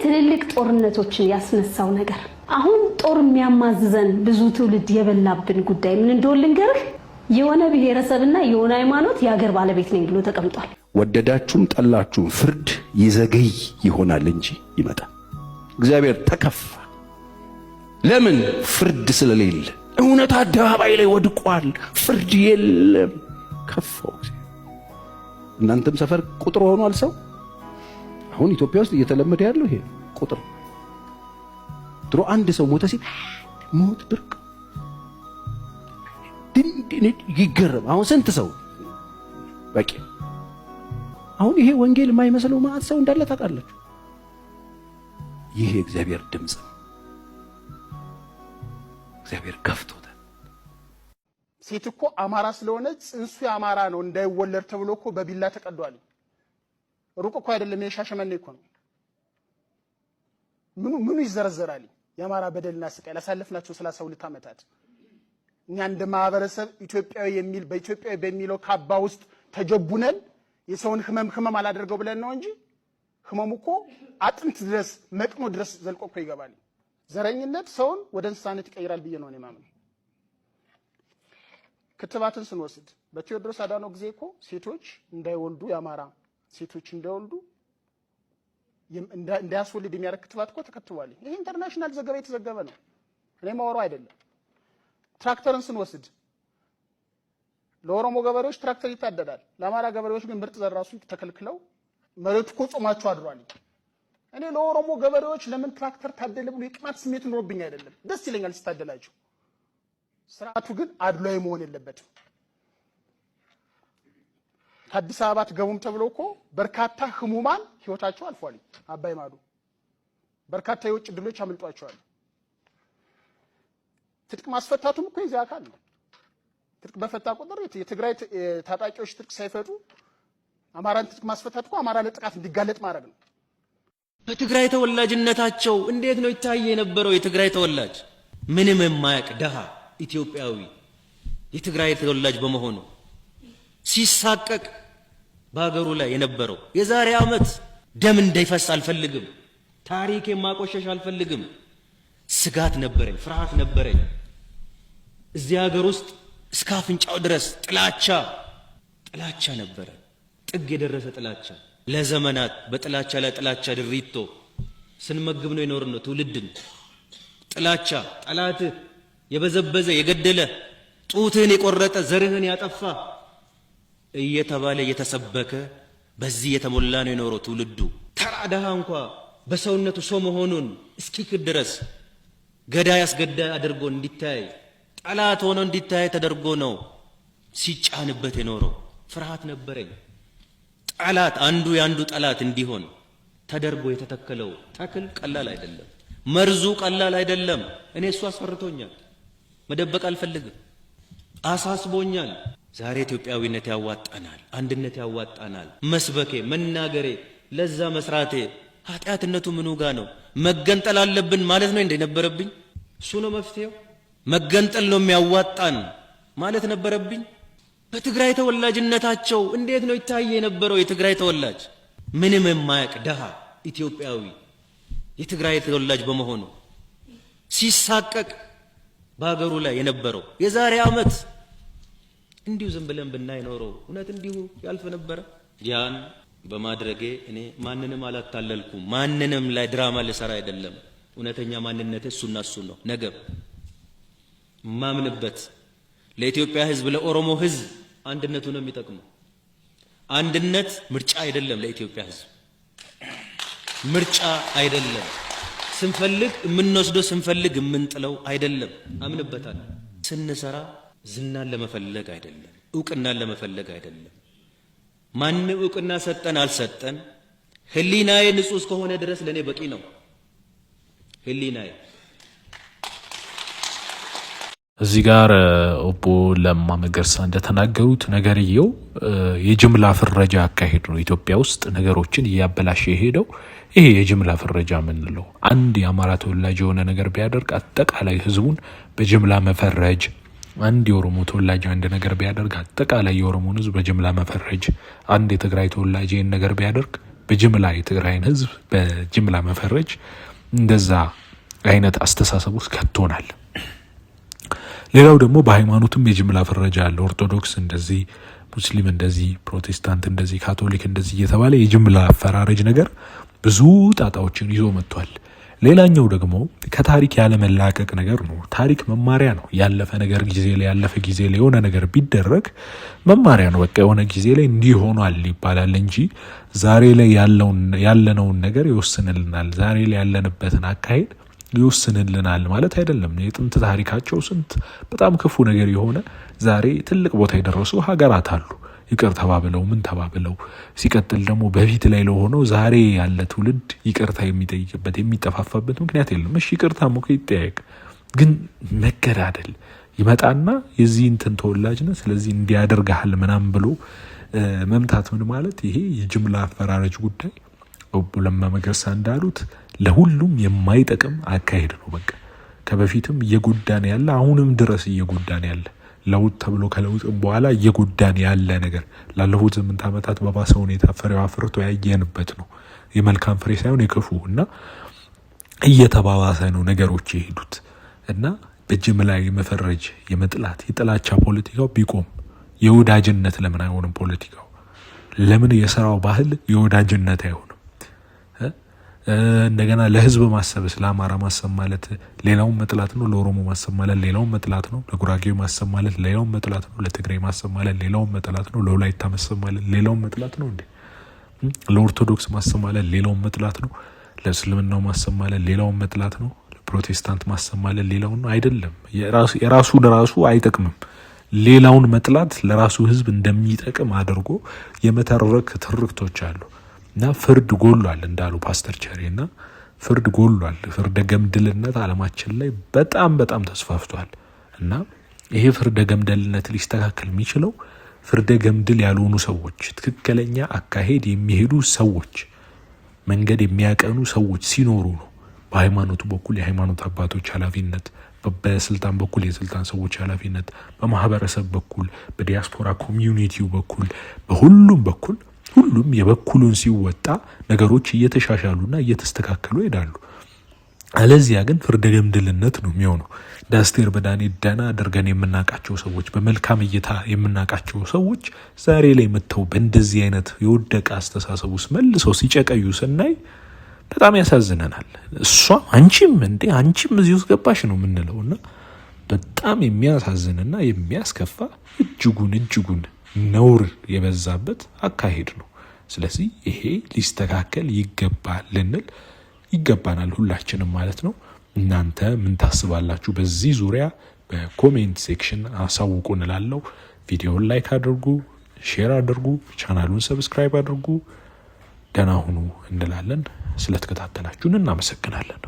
ትልልቅ ጦርነቶችን ያስነሳው ነገር አሁን ጦር የሚያማዝዘን ብዙ ትውልድ የበላብን ጉዳይ ምን እንደሆነ ልንገርህ። የሆነ ብሔረሰብና የሆነ ሃይማኖት የሀገር ባለቤት ነኝ ብሎ ተቀምጧል። ወደዳችሁም ጠላችሁም ፍርድ ይዘገይ ይሆናል እንጂ ይመጣል። እግዚአብሔር ተከፋ። ለምን? ፍርድ ስለሌለ። እውነት አደባባይ ላይ ወድቋል፣ ፍርድ የለም። ከፋው። እናንተም ሰፈር ቁጥር ሆኗል ሰው። አሁን ኢትዮጵያ ውስጥ እየተለመደ ያለው ይሄ ቁጥር። ድሮ አንድ ሰው ሞተ ሲል ሞት ብርቅ ድንድን ይገረም። አሁን ስንት ሰው በቂ። አሁን ይሄ ወንጌል የማይመስለው ማለት ሰው እንዳለ ታውቃላችሁ። ይሄ እግዚአብሔር ድምጽ ነው። እግዚአብሔር ከፍቶታል። ሴት እኮ አማራ ስለሆነ ጽንሱ የአማራ ነው እንዳይወለድ ተብሎ እኮ በቢላ ተቀዷል። ሩቅ እኮ አይደለም፣ የሻሸመኔ እኮ ነው። ምኑ ይዘረዘራል? የአማራ በደልና ስቃይ ላሳለፍናቸው 32 ዓመታት እኛ እንደ ማህበረሰብ ኢትዮጵያዊ የሚል በኢትዮጵያዊ በሚለው ካባ ውስጥ ተጀቡነን የሰውን ህመም አላደርገው ብለን ነው እንጂ ህመሙ እኮ አጥንት ድረስ መቅኖ ድረስ ዘልቆ እኮ ይገባል። ዘረኝነት ሰውን ወደ እንስሳነት ይቀይራል ብዬ ነው የማምነው። ክትባትን ስንወስድ በቴዎድሮስ አዳኖ ጊዜ እኮ ሴቶች እንዳይወልዱ የአማራ ሴቶች እንዳይወልዱ እንዳያስወልድ የሚያደርግ ክትባት እኮ ተከትቧል። ይሄ ኢንተርናሽናል ዘገባ የተዘገበ ነው። እኔ ማወራው አይደለም። ትራክተርን ስንወስድ ለኦሮሞ ገበሬዎች ትራክተር ይታደዳል፣ ለአማራ ገበሬዎች ግን ምርጥ ዘር ራሱ ተከልክለው መሬቱ እኮ ጾማቸው አድሯል። እኔ ለኦሮሞ ገበሬዎች ለምን ትራክተር ታደለ ብሎ የቅናት ስሜት ኖርብኝ አይደለም፣ ደስ ይለኛል ሲታደላቸው። ስርዓቱ ግን አድሏዊ መሆን የለበትም። ከአዲስ አበባ ትገቡም ተብሎ እኮ በርካታ ህሙማን ህይወታቸው አልፏል። አባይ ማዶ በርካታ የውጭ ድሎች አመልጧቸዋል። ትጥቅ ማስፈታቱም እኮ የዚህ አካል ነው። ትጥቅ በፈታ ቁጥር የትግራይ ታጣቂዎች ትጥቅ ሳይፈቱ አማራን ትጥቅ ማስፈታት እኮ አማራ ለጥቃት እንዲጋለጥ ማድረግ ነው። በትግራይ ተወላጅነታቸው እንዴት ነው ይታይ የነበረው? የትግራይ ተወላጅ ምንም የማያውቅ ደሃ ኢትዮጵያዊ የትግራይ ተወላጅ በመሆኑ ሲሳቀቅ በአገሩ ላይ የነበረው የዛሬ ዓመት ደም እንዳይፈስ አልፈልግም፣ ታሪክ የማቆሸሽ አልፈልግም። ስጋት ነበረኝ፣ ፍርሃት ነበረኝ። እዚህ ሀገር ውስጥ እስከ አፍንጫው ድረስ ጥላቻ ነበረ፣ ጥግ የደረሰ ጥላቻ። ለዘመናት በጥላቻ ላይ ጥላቻ ድሪቶ ስንመግብ ነው የኖርነው ትውልድን። ጥላቻ ጠላትህ የበዘበዘ የገደለ ጡትህን የቆረጠ ዘርህን ያጠፋ እየተባለ እየተሰበከ በዚህ የተሞላ ነው የኖረው ትውልዱ። ተራ ደሃ እንኳ በሰውነቱ ሰው መሆኑን እስኪክድ ድረስ ገዳይ አስገዳይ አድርጎ እንዲታይ ጠላት ሆኖ እንዲታይ ተደርጎ ነው ሲጫንበት የኖረው። ፍርሃት ነበረኝ። ጠላት አንዱ ያንዱ ጠላት እንዲሆን ተደርጎ የተተከለው ተክል ቀላል አይደለም፣ መርዙ ቀላል አይደለም። እኔ እሱ አስፈርቶኛል፣ መደበቅ አልፈልግም፣ አሳስቦኛል። ዛሬ ኢትዮጵያዊነት ያዋጣናል፣ አንድነት ያዋጣናል። መስበኬ መናገሬ ለዛ መስራቴ ኃጢአትነቱ ምኑ ጋ ነው? መገንጠል አለብን ማለት ነው እንደነበረብኝ? እሱ ነው መፍትሄው? መገንጠል ነው የሚያዋጣን ማለት ነበረብኝ? በትግራይ ተወላጅነታቸው እንዴት ነው ይታይ የነበረው? የትግራይ ተወላጅ ምንም የማያውቅ ደሃ ኢትዮጵያዊ የትግራይ ተወላጅ በመሆኑ ሲሳቀቅ በአገሩ ላይ የነበረው የዛሬ ዓመት እንዲሁ ዝም ብለን ብናይ ኖረው እውነት እንዲሁ ያልፍ ነበረ። ያን በማድረጌ እኔ ማንንም አላታለልኩም። ማንንም ላይ ድራማ ልሰራ አይደለም። እውነተኛ ማንነቴ እሱና እሱ ነው። ነገ ማምንበት ለኢትዮጵያ ሕዝብ ለኦሮሞ ሕዝብ አንድነቱ ነው የሚጠቅመው። አንድነት ምርጫ አይደለም። ለኢትዮጵያ ሕዝብ ምርጫ አይደለም። ስንፈልግ የምንወስደው ስንፈልግ የምንጥለው አይደለም። አምንበታል። ስንሰራ ዝናን ለመፈለግ አይደለም፣ ዕውቅናን ለመፈለግ አይደለም። ማንም ዕውቅና ሰጠን አልሰጠን ህሊናዬ ንጹህ እስከሆነ ድረስ ለኔ በቂ ነው። ህሊናዬ እዚህ ጋር ኦቦ ለማ መገርሳ እንደተናገሩት ነገርየው የጅምላ ፍረጃ አካሄድ ነው። ኢትዮጵያ ውስጥ ነገሮችን እያበላሸ የሄደው ይሄ የጅምላ ፍረጃ ምንለው አንድ የአማራ ተወላጅ የሆነ ነገር ቢያደርግ አጠቃላይ ህዝቡን በጅምላ መፈረጅ፣ አንድ የኦሮሞ ተወላጅ አንድ ነገር ቢያደርግ አጠቃላይ የኦሮሞን ህዝብ በጅምላ መፈረጅ፣ አንድ የትግራይ ተወላጅ ይህን ነገር ቢያደርግ በጅምላ የትግራይን ህዝብ በጅምላ መፈረጅ እንደዛ አይነት አስተሳሰብ ውስጥ ከቶናል። ሌላው ደግሞ በሃይማኖትም የጅምላ ፍረጃ አለ። ኦርቶዶክስ እንደዚህ፣ ሙስሊም እንደዚህ፣ ፕሮቴስታንት እንደዚህ፣ ካቶሊክ እንደዚህ እየተባለ የጅምላ አፈራረጅ ነገር ብዙ ጣጣዎችን ይዞ መጥቷል። ሌላኛው ደግሞ ከታሪክ ያለመላቀቅ ነገር ነው። ታሪክ መማሪያ ነው። ያለፈ ነገር ጊዜ ላይ ያለፈ ጊዜ ላይ የሆነ ነገር ቢደረግ መማሪያ ነው። በቃ የሆነ ጊዜ ላይ እንዲህ ሆኗል ይባላል እንጂ ዛሬ ላይ ያለነውን ነገር ይወስንልናል፣ ዛሬ ላይ ያለንበትን አካሄድ ይወስንልናል ማለት አይደለም። የጥንት ታሪካቸው ስንት በጣም ክፉ ነገር የሆነ ዛሬ ትልቅ ቦታ የደረሱ ሀገራት አሉ። ይቅር ተባብለው ምን ተባብለው ሲቀጥል ደግሞ በፊት ላይ ለሆነው ዛሬ ያለ ትውልድ ይቅርታ የሚጠይቅበት የሚጠፋፋበት ምክንያት የለም። እሺ ይቅርታ ሞከ ይጠያየቅ፣ ግን መገዳደል ይመጣና የዚህ እንትን ተወላጅ ነው ስለዚህ እንዲያደርጋል ምናምን ብሎ መምታት ምን ማለት ይሄ የጅምላ አፈራረጅ ጉዳይ ኦቦ ለማ መገርሳ እንዳሉት ለሁሉም የማይጠቅም አካሄድ ነው። በቃ ከበፊትም እየጎዳን ያለ አሁንም ድረስ እየጎዳን ያለ ለውጥ ተብሎ ከለውጥ በኋላ እየጎዳን ያለ ነገር ላለፉት 8 ዓመታት በባሰ ሁኔታ ፍሬው አፍርቶ ያየንበት ነው። የመልካም ፍሬ ሳይሆን የክፉ እና እየተባባሰ ነው ነገሮች የሄዱት እና በጅምላ የመፈረጅ የመጥላት የጥላቻ ፖለቲካው ቢቆም የወዳጅነት ለምን አይሆንም? ፖለቲካው ለምን የሥራው ባህል የወዳጅነት አይሆንም? እንደገና ለህዝብ ማሰብስ ለአማራ ማሰብ ማለት ሌላውን መጥላት ነው። ለኦሮሞ ማሰብ ማለት ሌላውን መጥላት ነው። ለጉራጌው ማሰብ ማለት ሌላውን መጥላት ነው። ለትግራይ ማሰብ ማለት ሌላውን መጥላት ነው። ለወላይታ ማሰብ ማለት ሌላውን መጥላት ነው እንዴ? ለኦርቶዶክስ ማሰብ ማለት ሌላውን መጥላት ነው። ለእስልምናው ማሰብ ማለት ሌላውን መጥላት ነው። ለፕሮቴስታንት ማሰብ ማለት ሌላውን ነው አይደለም። የራሱ ለራሱ አይጠቅምም። ሌላውን መጥላት ለራሱ ህዝብ እንደሚጠቅም አድርጎ የመተረክ ትርክቶች አሉ። እና ፍርድ ጎሏል እንዳሉ ፓስተር ቸሬና ፍርድ ጎሏል። ፍርደ ገምድልነት ዓለማችን ላይ በጣም ተስፋፍቷል። እና ይሄ ፍርደ ገምድልነት ሊስተካከል የሚችለው ፍርደ ገምድል ያልሆኑ ሰዎች፣ ትክክለኛ አካሄድ የሚሄዱ ሰዎች፣ መንገድ የሚያቀኑ ሰዎች ሲኖሩ ነው። በሃይማኖቱ በኩል የሃይማኖት አባቶች ኃላፊነት፣ በስልጣን በኩል የስልጣን ሰዎች ኃላፊነት፣ በማህበረሰብ በኩል በዲያስፖራ ኮሚዩኒቲው በኩል በሁሉም በኩል ሁሉም የበኩሉን ሲወጣ ነገሮች እየተሻሻሉና እየተስተካከሉ ይሄዳሉ። አለዚያ ግን ፍርደ ገምድልነት ነው የሚሆነው። ዳስቴር በዳኔ ደና አድርገን የምናቃቸው ሰዎች፣ በመልካም እይታ የምናቃቸው ሰዎች ዛሬ ላይ መተው በእንደዚህ አይነት የወደቀ አስተሳሰብ ውስጥ መልሰው ሲጨቀዩ ስናይ በጣም ያሳዝነናል። እሷም አንቺም እዚህ ውስጥ ገባሽ ነው የምንለውና በጣም የሚያሳዝንና የሚያስከፋ እጅጉን ነውር የበዛበት አካሄድ ነው። ስለዚህ ይሄ ሊስተካከል ይገባናል ሁላችንም ማለት ነው። እናንተ ምን ታስባላችሁ? በዚህ ዙሪያ በኮሜንት ሴክሽን አሳውቁ እንላለው። ቪዲዮውን ላይክ አድርጉ፣ ሼር አድርጉ፣ ቻናሉን ሰብስክራይብ አድርጉ። ደህና ሁኑ እንላለን። ስለተከታተላችሁን እናመሰግናለን።